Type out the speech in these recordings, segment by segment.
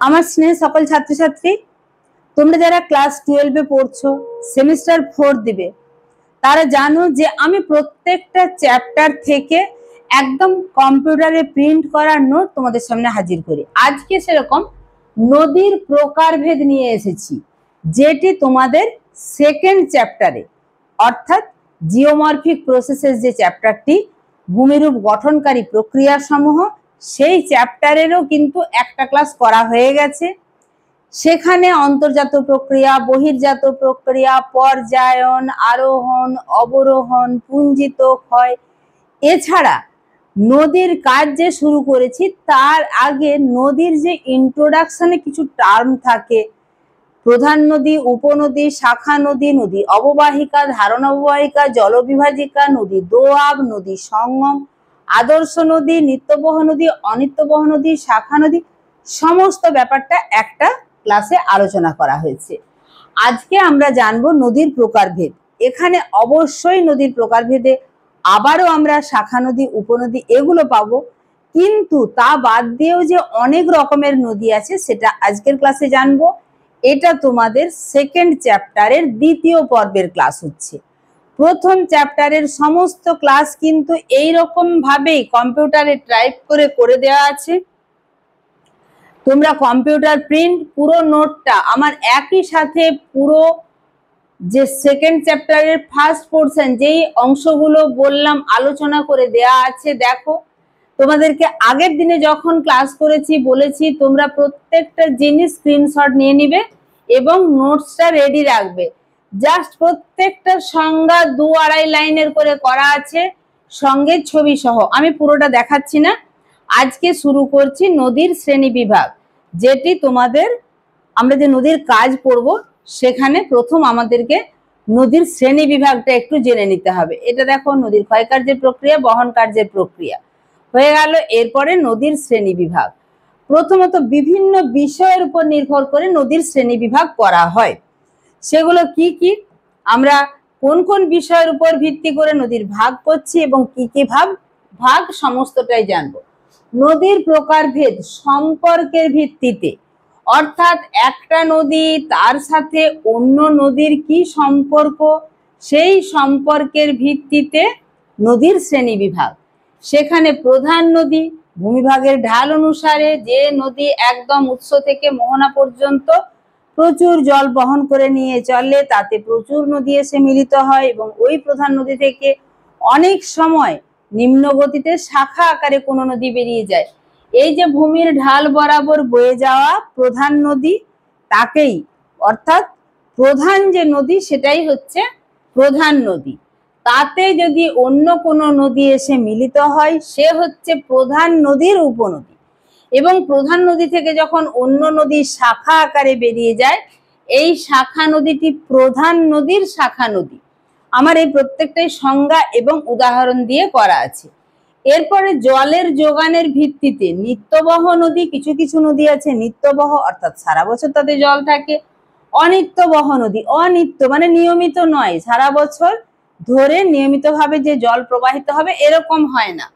আমার স্নেহ সকল ছাত্রছাত্রী, তোমরা যারা ক্লাস 12 এ পড়ছো, সেমিস্টার 4 দিবে, তারা জানো যে আমি প্রত্যেকটা চ্যাপ্টার থেকে একদম কম্পিউটারে প্রিন্ট করা নোট তোমাদের সামনে হাজির করি। আজকে সেরকম নদীর প্রকারভেদ নিয়ে এসেছি, যেটি তোমাদের সেকেন্ড চ্যাপ্টারে অর্থাৎ জিওমরফিক প্রসেসের যে চ্যাপ্টারটি, ভূমিরূপ গঠনকারী প্রক্রিয়া সমূহ, সেই চ্যাপ্টারেরও কিন্তু একটা ক্লাস করা হয়ে গেছে। সেখানে অন্তর্জাত প্রক্রিয়া, বহির্জাত প্রক্রিয়া, পর্যায়ন, আরোহণ, অবরোহণ, পুঞ্জিত ক্ষয়, এছাড়া নদীর কাজ যে শুরু করেছি তার আগে নদীর যে ইন্ট্রোডাকশনে কিছু টার্ম থাকে, প্রধান নদী, উপনদী, শাখা নদী, নদী অববাহিকা, ধারণ অববাহিকা, জলবিভাজিকা, নদী দোআব, নদী সঙ্গম, আদর্শ নদী, নিত্যবহ নদী, অনিত্যবহ নদী, শাখা নদী, সমস্ত ব্যাপারটা একটা ক্লাসে আলোচনা করা হয়েছে। আজকে আমরা জানবো নদীর প্রকারভেদ। এখানে অবশ্যই নদীর প্রকারভেদে আবারও আমরা শাখা নদী, উপনদী এগুলো পাবো, কিন্তু তা বাদ দিয়েও যে অনেক রকমের নদী আছে সেটা আজকের ক্লাসে জানবো। এটা তোমাদের সেকেন্ড চ্যাপ্টারের দ্বিতীয় পর্বের ক্লাস হচ্ছে। প্রথম চ্যাপ্টারের সমস্ত ক্লাস কিন্তু এইরকম ভাবেই কম্পিউটারে টাইপ করে দেওয়া আছে। তোমরা কম্পিউটার প্রিন্ট পুরো নোটটা আমার একই সাথে পুরো যে সেকেন্ড চ্যাপ্টারের ফার্স্ট পোর্শন যেই অংশগুলো বললাম আলোচনা করে দেয়া আছে। দেখো, তোমাদেরকে আগের দিনে যখন ক্লাস করেছি বলেছি তোমরা প্রত্যেকটা জিনিস স্ক্রিনশট নিয়ে নিবে এবং নোটসটা রেডি রাখবে। জাস্ট প্রত্যেকটা সংজ্ঞা 2-2.5 লাইনের করে করা আছে, সঙ্গে ছবি সহ। আমি পুরোটা দেখাচ্ছি না। আজকে শুরু করছি নদীর শ্রেণী বিভাগ, যেটি তোমাদের আমরা যে নদীর কাজ পড়ব সেখানে প্রথম আমাদেরকে নদীর শ্রেণী বিভাগটা একটু জেনে নিতে হবে। এটা দেখো, নদীর ক্ষয় কার্যের প্রক্রিয়া, বহন কার্যের প্রক্রিয়া হয়ে গেল। এরপরে নদীর শ্রেণী বিভাগ। প্রথমত বিভিন্ন বিষয়ের উপর নির্ভর করে নদীর শ্রেণী বিভাগ করা হয়। সেগুলো কি কি, আমরা কোন কোন বিষয়ের উপর ভিত্তি করে নদীর ভাগ করছি এবং কি কি ভাগ সমস্তটাই জানবো। নদীর প্রকারভেদ সম্পর্কের ভিত্তিতে, অর্থাৎ একটা নদী তার সাথে অন্য নদীর কি সম্পর্ক, সেই সম্পর্কের ভিত্তিতে নদীর শ্রেণী বিভাগ। সেখানে প্রধান নদী, ভূমিভাগের ঢাল অনুসারে যে নদী একদম উৎস থেকে মোহনা পর্যন্ত প্রচুর জল বহন করে নিয়ে চলে, তাতে প্রচুর নদী এসে মিলিত হয় এবং ওই প্রধান নদী থেকে অনেক সময় নিম্ন গতিতে শাখা আকারে কোনো নদী বেরিয়ে যায়। এই যে ভূমির ঢাল বরাবর বয়ে যাওয়া প্রধান নদী, তাকেই অর্থাৎ প্রধান যে নদী সেটাই হচ্ছে প্রধান নদী। তাতে যদি অন্য কোনো নদী এসে মিলিত হয় সে হচ্ছে প্রধান নদীর উপনদী। এবং প্রধান নদী থেকে যখন অন্য নদী শাখা আকারে বেরিয়ে যায়, এই শাখা নদীটি প্রধান নদীর শাখা নদী। আমার এই প্রত্যেকটাই সংজ্ঞা এবং উদাহরণ দিয়ে করা আছে। এরপরে জলের যোগানের ভিত্তিতে নিত্যবহ নদী, কিছু কিছু নদী আছে নিত্যবহ অর্থাৎ সারা বছর তাতে জল থাকে। অনিত্যবহ নদী, অনিত্য মানে নিয়মিত নয়, সারা বছর ধরে নিয়মিতভাবে যে জল প্রবাহিত হবে এরকম হয় না।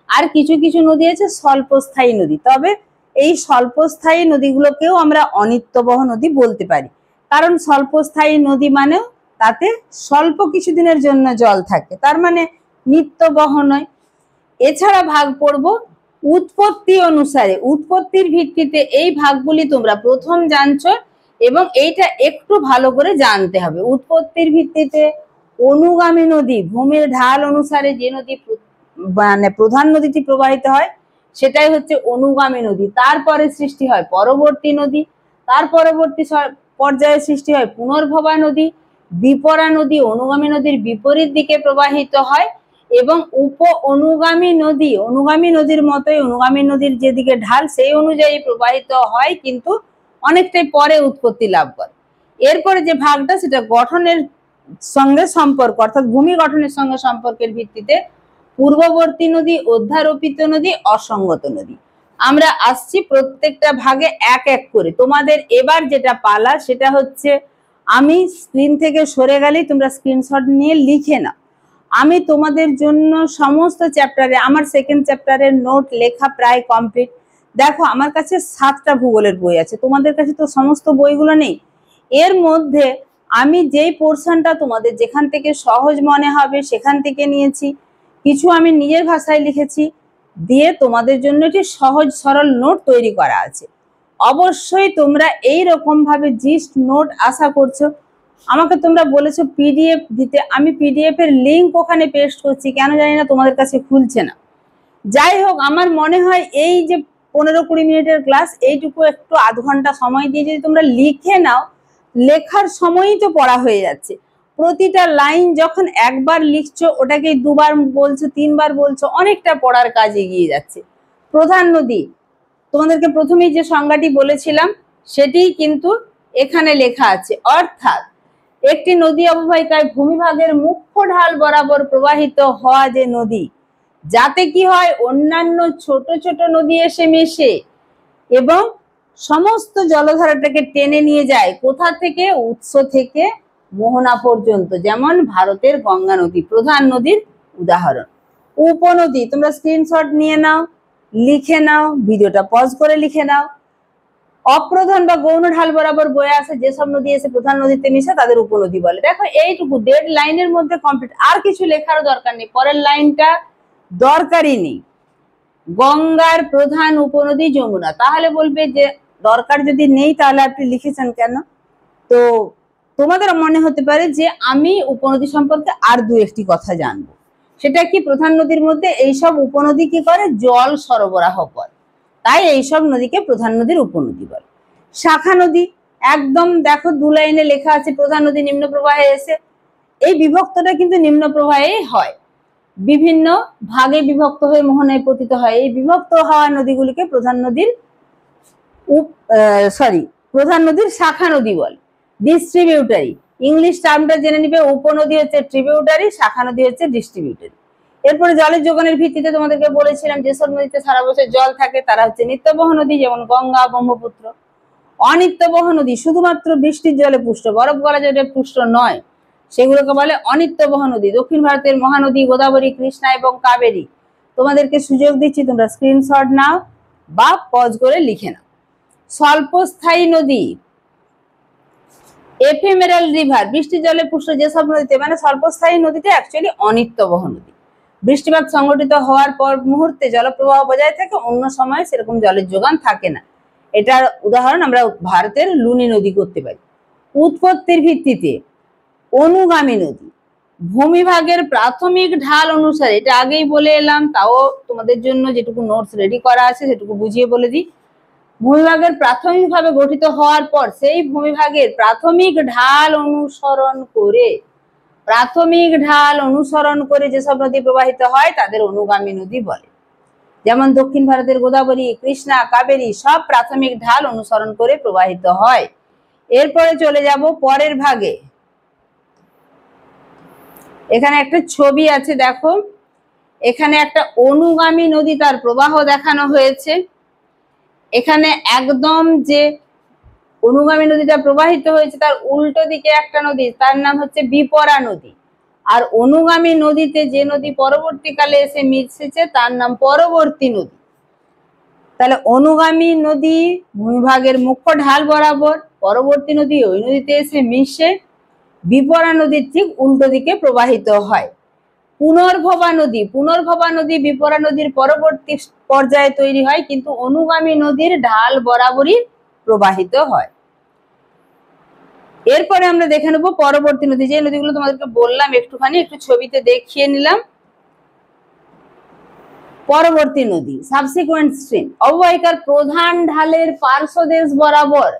আর কিছু কিছু নদী আছে স্বল্পস্থায়ী নদী, তবে এই স্বল্পস্থায়ী নদীগুলোকেও আমরা অনিত্যবহ নদী বলতে পারি, কারণ স্বল্পস্থায়ী নদী মানেও তাতে স্বল্প কিছুদিনের জন্য জল থাকে, তার মানে নিত্যবহ নয়। এছাড়া ভাগ পড়ব উৎপত্তি অনুসারে, উৎপত্তির ভিত্তিতে এই ভাগগুলি তোমরা প্রথম জানছো এবং এইটা একটু ভালো করে জানতে হবে। উৎপত্তির ভিত্তিতে অনুগামী নদী, ভূমির ঢাল অনুসারে যে নদী মানে প্রধান নদীটি প্রবাহিত হয় সেটাই হচ্ছে অনুগামী নদী। তারপরে সৃষ্টি হয় পরবর্তী নদী, তার পরবর্তী পর্যায়ে সৃষ্টি হয় পুনর্ভবা নদী, বিপরা নদী অনুগামী নদীর বিপরীত দিকে প্রবাহিত হয় এবং উপ অনুগামী নদী অনুগামী নদীর মতোই অনুগামী নদীর যেদিকে ঢাল সেই অনুযায়ী প্রবাহিত হয়, কিন্তু অনেকটাই পরে উৎপত্তি লাভ করে। এরপরে যে ভাগটা সেটা গঠনের সঙ্গে সম্পর্ক, অর্থাৎ ভূমি গঠনের সঙ্গে সম্পর্কের ভিত্তিতে পূর্ববর্তী নদী, অধ্যারোপিত নদী, অসঙ্গত নদী। আমরা আসছি প্রত্যেকটা ভাগে এক এক করে। তোমাদের এবার যেটা পালা সেটা হচ্ছে, আমি স্ক্রিন থেকে সরে গেলেই তোমরা স্ক্রিনশট নিয়ে লিখে নাও। আমি তোমাদের জন্য সমস্ত চ্যাপ্টারে, আমার সেকেন্ড চ্যাপ্টারের নোট লেখা প্রায় কমপ্লিট। দেখো আমার কাছে 7টা ভূগোলের বই আছে, তোমাদের কাছে তো সমস্ত বইগুলো নেই। এর মধ্যে আমি যেই পোর্শনটা তোমাদের যেখান থেকে সহজ মনে হবে সেখান থেকে নিয়েছি, কিছু আমি নিজের ভাষায় লিখেছি, দিয়ে তোমাদের জন্য একটি সহজ সরল নোট তৈরি করা আছে। অবশ্যই তোমরা এই রকম ভাবে জিস্ট নোট আশা করছো। আমাকে তোমরা বলেছো পিডিএফ দিতে, আমি পিডিএফ এর লিংক ওখানে পেস্ট করছি, কেন জানি না তোমাদের কাছে খুলছে না। যাই হোক, আমার মনে হয় এই যে 15-20 মিনিটের ক্লাস, এইটুকু একটু আধ ঘন্টা সময় দিয়ে যদি তোমরা লিখে নাও, লেখার সময়ই তো পড়া হয়ে যাচ্ছে। প্রতিটা লাইন যখন একবার লিখছো ওটাকে 2বার বলছো, 3বার বলছো, অনেকটা পড়ার কাজ এগিয়ে যাচ্ছে। প্রধান নদী, তোমাদেরকে প্রথমেই যে সংজ্ঞাটি বলেছিলাম সেটিই কিন্তু এখানে লেখা আছে, অর্থাৎ একটি নদী অববাহিকায় ভূমিভাগের মুখ্য ঢাল বরাবর প্রবাহিত হওয়া যে নদী, যাতে কি হয় অন্যান্য ছোট ছোট নদী এসে মেশে এবং সমস্ত জলধারাটাকে টেনে নিয়ে যায়। কোথা থেকে? উৎস থেকে মোহনা পর্যন্ত। যেমন ভারতের গঙ্গা নদী প্রধান নদীর উদাহরণ। উপনদী, তোমরা স্ক্রিনশট নিয়ে নাও, লিখে নাও, ভিডিওটা পজ করে লিখে নাও। অপ্রধান বা গৌণ ঢাল বরাবর বয়ে আসে যেসব নদী এসে প্রধান নদীতে মিশে তাদের উপনদী বলে। দেখো এইটুকু ডেড লাইনের মধ্যে কমপ্লিট, আর কিছু লেখার দরকার নেই, পরের লাইনটা দরকারই নেই। গঙ্গার প্রধান উপনদী যমুনা, তাহলে বলবে যে দরকার যদি নেই তাহলে আপনি লিখেছেন কেন? তো তোমাদের মনে হতে পারে যে আমি উপনদী সম্পর্কে আর 2-1টি কথা জানবো। সেটা কি? প্রধান নদীর মধ্যে এইসব উপনদী কি করে? জল সরবরাহ করে, তাই এইসব নদীকে প্রধান নদীর উপনদী বলে। শাখা নদী, একদম দেখো 2 লাইনে লেখা আছে প্রধান নদী নিম্ন প্রবাহে এসে, এই বিভক্তটা কিন্তু নিম্ন প্রবাহেই হয়, বিভিন্ন ভাগে বিভক্ত হয়ে মোহনায় পতিত হয়। এই বিভক্ত হওয়া নদীগুলিকে প্রধান নদীর শাখা নদী বলে। ডিস্ট্রিবিউটারি, ইংলিশ টার্মটা জেনে নিবে, উপনদী হচ্ছে ট্রিবিউটারি, শাখা নদী হচ্ছে ডিস্ট্রিবিউটারি। এরপরে জলের যোগানের ভিত্তিতে তোমাদেরকে বলেছিলাম যেসব নদীতে সারা বছর জল থাকে তারা হচ্ছে নিত্যবহ নদী, যেমন গঙ্গা, ব্রহ্মপুত্র। অনিত্যবহ নদী শুধুমাত্র বৃষ্টির জলে পুষ্ট, বরফ গলা জলে পুষ্ট নয়, সেগুলোকে বলে অনিত্যবহ নদী। দক্ষিণ ভারতের মহানদী গোদাবরী, কৃষ্ণা এবং কাবেরী। তোমাদেরকে সুযোগ দিচ্ছি, তোমরা স্ক্রিনশট নাও বা পজ করে লিখে নাও। স্বল্পস্থায়ী নদী, এফেমেরাল রিভার, বৃষ্টির জলে পুষ্ট যেসব নদীতে, মানে স্বল্পস্থায়ী নদীটা অ্যাকচুয়ালি অনিত্যবহ নদী। বৃষ্টিপাত সংঘটিত হওয়ার পর মুহূর্তে জলপ্রবাহ বজায় থাকে, অন্য সময় সেরকম জলের যোগান থাকে না। এটার উদাহরণ আমরা ভারতের লুনি নদী করতে পারি। উৎপত্তির ভিত্তিতে অনুগামী নদী, ভূমিভাগের প্রাথমিক ঢাল অনুসারে, এটা আগেই বলে এলাম, তাও তোমাদের জন্য যেটুকু নোটস রেডি করা আছে সেটুকু বুঝিয়ে বলে দিই। ভূমিভাগের প্রাথমিকভাবে গঠিত হওয়ার পর সেই ভূমিভাগের প্রাথমিক ঢাল অনুসরণ করে যেসব নদী প্রবাহিত হয় তাদের অনুগামী নদী বলে। যেমন দক্ষিণ ভারতের গোদাবরী, কৃষ্ণা, কাবেরী সব প্রাথমিক ঢাল অনুসরণ করে প্রবাহিত হয়। এরপরে চলে যাব পরের ভাগে। এখানে একটা ছবি আছে, দেখো এখানে একটা অনুগামী নদী, তার প্রবাহ দেখানো হয়েছে। এখানে একদম যে অনুগামী নদীটা প্রবাহিত হয়েছে তার উল্টো দিকে একটা নদী, তার নাম হচ্ছে বিপরা নদী। আর অনুগামী নদীতে যে নদী পরবর্তীকালে এসে মিশেছে তার নাম পরবর্তী নদী। তাহলে অনুগামী নদী ভূমিভাগের মুখ্য ঢাল বরাবর, পরবর্তী নদী ওই নদীতে এসে মিশে বিপরা নদীর ঠিক উল্টো দিকে প্রবাহিত হয়। পুনর্ভবা নদী বিপরা নদীর পরবর্তী পর্যায়ে তৈরি হয়, কিন্তু অনুগামী নদীর ঢাল বরাবরই প্রবাহিত হয়। এরপরে আমরা দেখে নেব পরবর্তী নদী, যে নদীগুলো তোমাদেরকে বললাম একটুখানি, একটু ছবিতে দেখিয়ে নিলাম। পরবর্তী নদী, সাবসিকুয়েন্ট স্ট্রিম, অববাহিকার প্রধান ঢালের পার্শ্বদেশ বরাবর,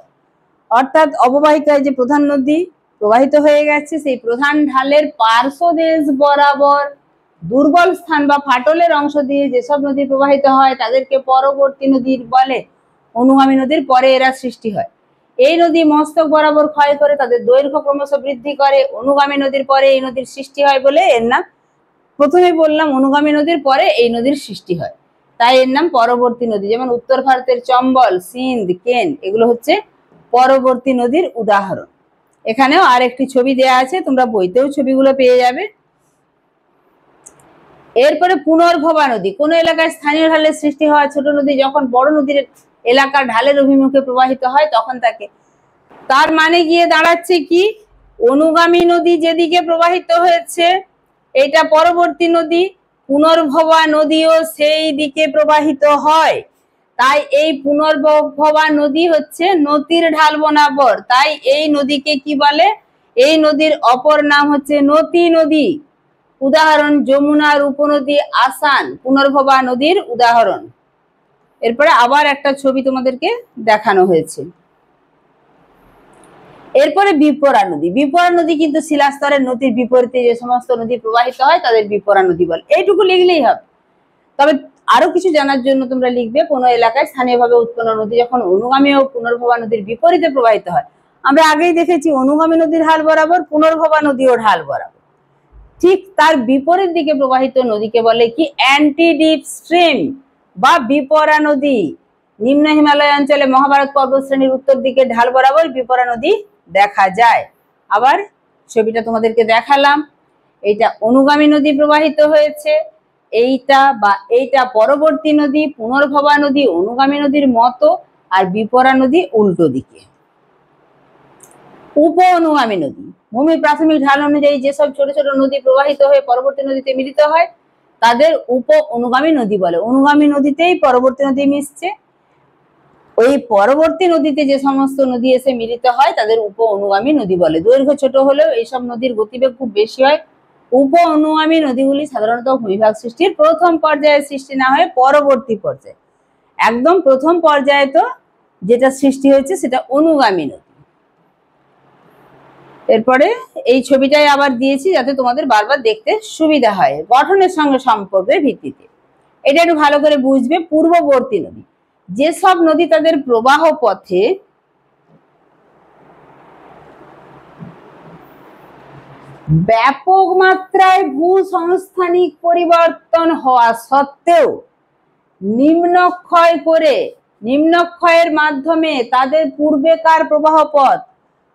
অর্থাৎ অববাহিকায় যে প্রধান নদী প্রবাহিত হয়ে গেছে সেই প্রধান ঢালের পার্শ্বদেশ বরাবর দুর্বল স্থান বা ফাটলের অংশ দিয়ে যেসব নদী প্রবাহিত হয় তাদেরকে পরবর্তী নদীর বলে। অনুগামী নদীর পরে এরা সৃষ্টি হয়। এই নদী মস্তক বরাবর ক্ষয় করে তাদের দৈর্ঘ্য ক্রমশ বৃদ্ধি করে। অনুগামী নদীর পরে এই নদীর সৃষ্টি হয় বলে এর নাম, প্রথমে বললাম অনুগামী নদীর পরে এই নদীর সৃষ্টি হয়, তাই এর নাম পরবর্তী নদী। যেমন উত্তর ভারতের চম্বল, সিন্ধ, কেন এগুলো হচ্ছে পরবর্তী নদীর উদাহরণ। এখানেও আরেকটি ছবি দেয়া আছে, তোমরা বইতেও ছবিগুলো পেয়ে যাবে। এরপরে পুনর্ভবা নদী, কোন এলাকায় স্থানীয় ঢালের সৃষ্টি হওয়া ছোট নদী যখন বড় নদীর এলাকার ঢালের অভিমুখে প্রবাহিত হয় তখন তাকে, তার মানে গিয়ে দাঁড়াচ্ছে কি, অনুগামী নদী যেদিকে প্রবাহিত হয়েছে এটা পরবর্তী নদী, পুনর্ভবা নদীও সেই দিকে প্রবাহিত হয়। তাই এই পুনর্ভবা নদী হচ্ছে নদীর ঢাল বরাবর, তাই এই নদীকে কি বলে, এই নদীর অপর নাম হচ্ছে নদী নদী। উদাহরণ যমুনার উপনদী আসান পুনর্ভবা নদীর উদাহরণ। এরপরে আবার একটা ছবি তোমাদেরকে দেখানো হয়েছে। এরপরে বিপরা নদী, বিপরা নদী কিন্তু শিলাস্তরের নদীর বিপরীতে যে সমস্ত নদী প্রবাহিত হয় তাদের বিপরা নদী বলে। এইটুকু লিখলেই হবে। তবে আরো কিছু জানার জন্য তোমরা লিখবে, কোন এলাকায় স্থানীয়ভাবে উৎপন্ন নদী যখন অনুগামী ও পুনর্ভবা নদীর বিপরীতে প্রবাহিত হয়। আমরা আগেই দেখেছি অনুগামী নদীর ঢাল বরাবর, পুনর্ভবা নদীও ঢাল বরাবর, ঠিক তার বিপরীত দিকে প্রবাহিত নদীকে বলে কি অ্যান্টি ডিপ স্ট্রিম বা বিপরা নদী। নিম্ন হিমালয় অঞ্চলে মহাভারত পর্বত শ্রেণীর উত্তর দিকে ঢাল বরাবর বিপরা নদী দেখা যায়। আবার ছবিটা তোমাদেরকে দেখালাম, এইটা অনুগামী নদী প্রবাহিত হয়েছে, এইটা পরবর্তী নদী, পুনর্ভবা নদী অনুগামী নদীর মতো, আর বিপরা নদী উল্টো দিকে। উপ অনুগামী নদী, ভূমির প্রাথমিক ঢাল অনুযায়ী যেসব ছোট ছোট নদী প্রবাহিত হয়ে পরবর্তী নদীতে মিলিত হয় তাদের উপ অনুগামী নদী বলে। অনুগামী নদীতেই পরবর্তী নদী মিশছে, ওই পরবর্তী নদীতে যে সমস্ত নদী এসে মিলিত হয় তাদের উপ অনুগামী নদী বলে। দৈর্ঘ্য ছোট হলেও এইসব নদীর গতিবেগ খুব বেশি হয়। উপ অনুগামী নদীগুলি সাধারণত ভূমিভাগ সৃষ্টির প্রথম পর্যায়ে সৃষ্টি না হয়ে পরবর্তী পর্যায়ে, একদম প্রথম পর্যায়ে তো যেটা সৃষ্টি হয়েছে সেটা অনুগামী নদী। এরপরে এই ছবিটাই আবার দিয়েছি যাতে তোমাদের বারবার দেখতে সুবিধা হয়, গঠনের সঙ্গে সম্পর্কের ভিত্তিতে। এটা একটু ভালো করে বুঝবে। পূর্ববর্তী নদী, যেসব নদী তাদের প্রবাহ পথে ব্যাপক মাত্রায় ভূসংস্থানিক পরিবর্তন হওয়া সত্ত্বেও নিম্নক্ষয়ের মাধ্যমে তাদের পূর্বেকার প্রবাহ পথ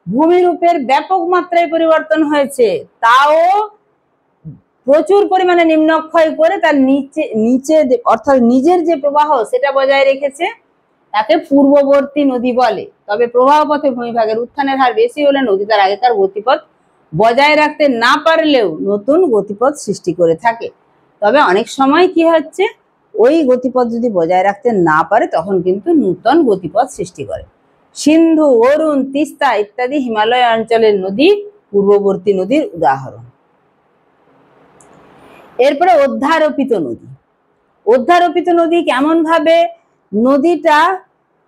ভূমিরূপের ব্যাপক মাত্রায় পরিবর্তন হয়েছে, তাও প্রচুর পরিমাণে নিম্নক্ষয় করে তার নিচে অর্থাৎ নিজের যে প্রবাহ সেটা বজায় রেখেছে, তাকে পূর্ববর্তী নদী বলে। তবে প্রবাহ পথে ভূমিভাগের উত্থানের হার বেশি হলে নদী তার আগেকার গতিপথ বজায় রাখতে না পারলেও নতুন গতিপথ সৃষ্টি করে থাকে। তবে অনেক সময় কি হচ্ছে, ওই গতিপথ যদি বজায় রাখতে না পারে তখন কিন্তু নূতন গতিপথ সৃষ্টি করে। সিন্ধু, অরুণ, তিস্তা ইত্যাদি হিমালয় অঞ্চলের নদী পূর্ববর্তী নদীর উদাহরণ। এরপরে অধ্যারোপিত নদী। অধ্যারোপিত নদী কেমন ভাবে, নদীটা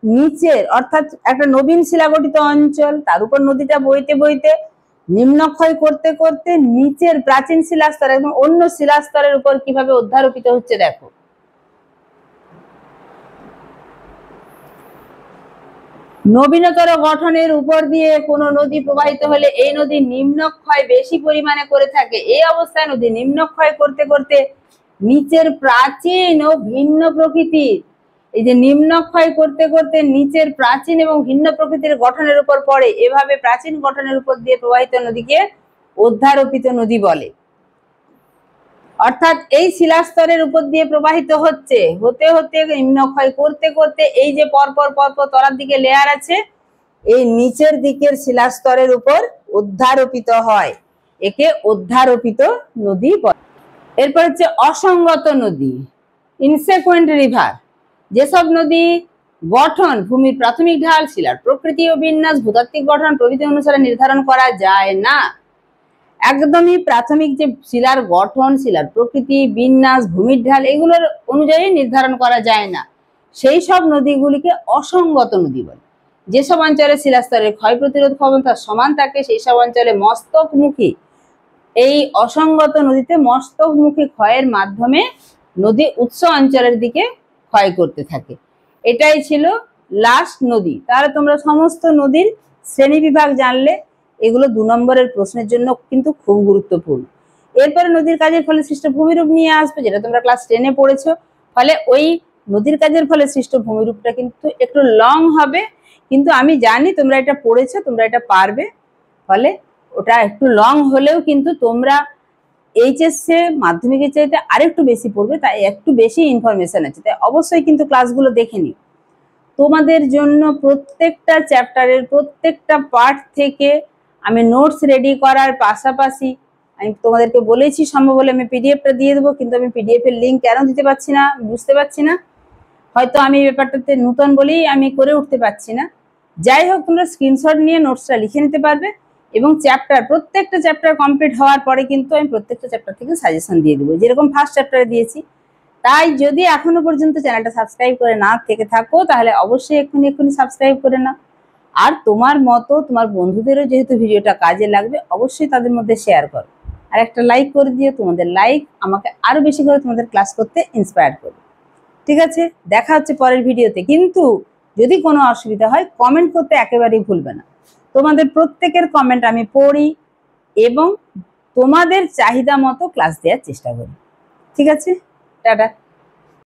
নিচের অর্থাৎ একটা নবীন শিলাগঠিত অঞ্চল, তার উপর নদীটা বইতে বইতে নিম্নক্ষয় করতে করতে নিচের প্রাচীন শিলাস্তর একদম অন্য শিলাস্তরের উপর কিভাবে অধ্যারোপিত হচ্ছে দেখো। নবীনতর গঠনের উপর দিয়ে কোনো নদী প্রবাহিত হলে এই নদী নিম্নক্ষয় বেশি পরিমাণে করে থাকে। এই অবস্থায় নদী নিম্নক্ষয় করতে করতে নিচের প্রাচীন ও ভিন্ন প্রকৃতির, এই যে নিম্নক্ষয় করতে করতে নিচের প্রাচীন এবং ভিন্ন প্রকৃতির গঠনের উপর পড়ে, এভাবে প্রাচীন গঠনের উপর দিয়ে প্রবাহিত নদীকে অধ্যারোপিত নদী বলে। অর্থাৎ এই শিলাস্তরের উপর দিয়ে প্রবাহিত হতে হতে নিম্নক্ষয় করতে করতে এই যে পরপর তলার দিকে লেয়ার আছে, এই নিচের দিকের শিলাস্তরের উপর অধ্যারোপিত হয়, একে অধ্যারোপিত নদী বলে। এরপর হচ্ছে অসঙ্গত নদী, ইনসিকুয়েন্ট রিভার। যেসব নদী গঠন, ভূমির প্রাথমিক ঢাল, শিলার প্রকৃতি ও বিন্যাস, ভূতাত্ত্বিক গঠন প্রভৃতি অনুসারে নির্ধারণ করা যায় না। একদমই প্রাথমিক যে শিলার গঠন, শিলার প্রকৃতি, বিন্যাস, ভূমির ঢাল এগুলোর অনুযায়ী নির্ধারণ করা যায় না, সেই সব নদীগুলিকে অসঙ্গত নদী বলে। যেসব অঞ্চলে শিলাস্তরের ক্ষয় প্রতিরোধ ক্ষমতা সমান থাকে সেই সব অঞ্চলে মস্তকমুখী, এই অসঙ্গত নদীতে মস্তকমুখী ক্ষয়ের মাধ্যমে নদী উৎস অঞ্চলের দিকে ক্ষয় করতে থাকে। এটাই ছিল লাস্ট নদী। তাহলে তোমরা সমস্ত নদীর শ্রেণী বিভাগ জানলে, এগুলো 2 নম্বরের প্রশ্নের জন্য কিন্তু খুব গুরুত্বপূর্ণ। এরপরে নদীর কাজের ফলে সৃষ্ট ভূমিরূপ নিয়ে আসবে, যেটা তোমরা ক্লাস 10-এ পড়েছো। ফলে ওই নদীর কাজের ফলে সৃষ্ট ভূমিরূপটা কিন্তু একটু লং হবে, কিন্তু আমি জানি তোমরা এটা পড়েছো, তোমরা এটা পারবে। ফলে ওটা একটু লং হলেও কিন্তু তোমরা এইচএসএ মাধ্যমিকের চাইতে আরেকটু বেশি পড়বে, তাই একটু বেশি ইনফরমেশন আছে, তাই অবশ্যই কিন্তু ক্লাসগুলো দেখে নিও। তোমাদের জন্য প্রত্যেকটা চ্যাপ্টারের প্রত্যেকটা পার্ট থেকে আমি নোটস রেডি করার পাশাপাশি আমি তোমাদেরকে বলেছি সম্ভব হলে আমি পিডিএফটা দিয়ে দেবো, কিন্তু আমি পিডিএফ এর লিঙ্ক কেন দিতে পারছি না বুঝতে পারছি না, হয়তো আমি এই ব্যাপারটাতে নতুন বলেই আমি করে উঠতে পারছি না। যাই হোক, তোমরা স্ক্রিনশট নিয়ে নোটসটা লিখে নিতে পারবে এবং প্রত্যেকটা চ্যাপ্টার কমপ্লিট হওয়ার পরে কিন্তু আমি প্রত্যেকটা চ্যাপ্টার থেকে সাজেশন দিয়ে দেবো, যেরকম ফার্স্ট চ্যাপ্টারে দিয়েছি। তাই যদি এখনো পর্যন্ত চ্যানেলটা সাবস্ক্রাইব করে না থেকে থাকো তাহলে অবশ্যই এক্ষুনি সাবস্ক্রাইব করে নাও। আর তোমার মতো তোমার বন্ধুদেরও যেহেতু ভিডিওটা কাজে লাগবে, অবশ্যই তাদের মধ্যে শেয়ার করো আর একটা লাইক করে দিও। তোমাদের লাইক আমাকে আরো বেশি করে তোমাদের ক্লাস করতে ইন্সপায়ার করবে। ঠিক আছে, দেখা হচ্ছে পরের ভিডিওতে। কিন্তু যদি কোনো অসুবিধা হয় কমেন্ট করতে একেবারেই ভুলবে না। তোমাদের প্রত্যেকের কমেন্ট আমি পড়ি এবং তোমাদের চাহিদা মতো ক্লাস দেওয়ার চেষ্টা করি। ঠিক আছে, টাটা।